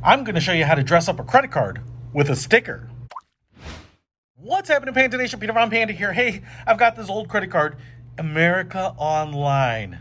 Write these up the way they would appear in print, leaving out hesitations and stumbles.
I'm going to show you how to dress up a credit card with a sticker. What's happening, Panda Nation? Peter Von Panda here. Hey, I've got this old credit card, America Online.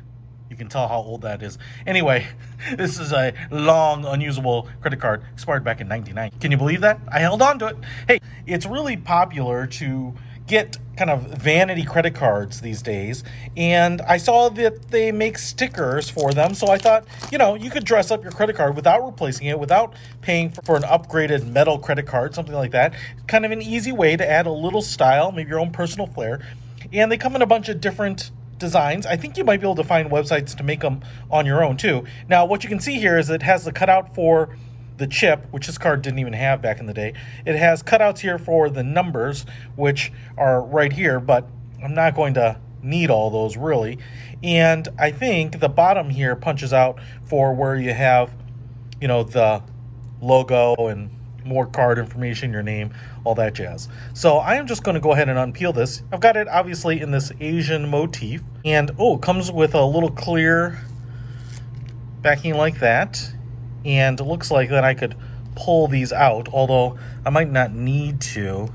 You can tell how old that is. Anyway, this is a long, unusable credit card, expired back in 1999. Can you believe that? I held on to it. Hey, it's really popular to get kind of vanity credit cards these days, and I saw that they make stickers for them, so I thought, you know, you could dress up your credit card without replacing it, without paying for an upgraded metal credit card, something like that. Kind of an easy way to add a little style, maybe your own personal flair, and they come in a bunch of different designs. I think you might be able to find websites to make them on your own too. Now, what you can see here is it has the cutout for the chip, which this card didn't even have back in the day. It has cutouts here for the numbers, which are right here, but I'm not going to need all those really. And I think the bottom here punches out for where you have, you know, the logo and more card information, your name, all that jazz. So I am just going to go ahead and unpeel this. I've got it obviously in this Asian motif, and oh, it comes with a little clear backing like that. And it looks like that I could pull these out, although I might not need to.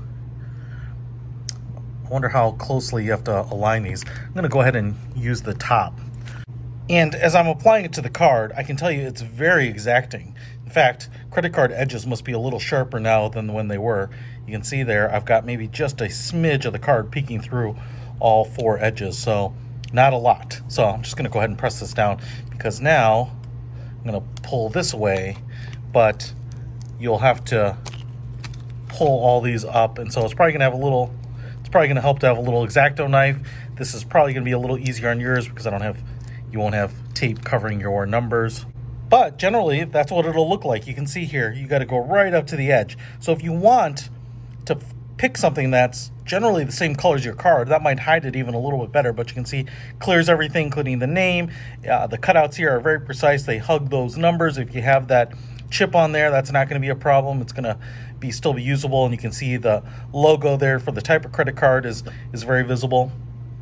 I wonder how closely you have to align these. I'm going to go ahead and use the top. And as I'm applying it to the card, I can tell you it's very exacting. In fact, credit card edges must be a little sharper now than when they were. You can see there, I've got maybe just a smidge of the card peeking through all four edges, so not a lot. So I'm just going to go ahead and press this down, because now I'm going to pull this away, but you'll have to pull all these up, and so it's probably going to have a little, it's probably going to help to have a little X-Acto knife. This is probably going to be a little easier on yours because you won't have tape covering your numbers. But generally, that's what it'll look like. You can see here, you got to go right up to the edge. So if you want to pick something that's generally the same color as your card, that might hide it even a little bit better, but you can see clears everything, including the name. The cutouts here are very precise. They hug those numbers. If you have that chip on there, that's not going to be a problem. It's going to still be usable, and you can see the logo there for the type of credit card is very visible.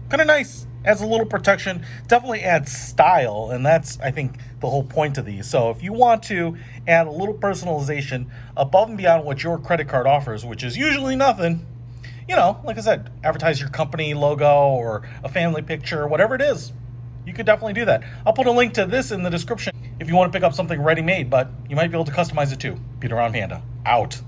Kind of nice. Adds a little protection. Definitely adds style, and that's, I think, the whole point of these. So if you want to add a little personalization above and beyond what your credit card offers, which is usually nothing, you know, like I said, advertise your company logo or a family picture, whatever it is, you could definitely do that. I'll put a link to this in the description if you want to pick up something ready-made, but you might be able to customize it too. Peter Von Panda, out.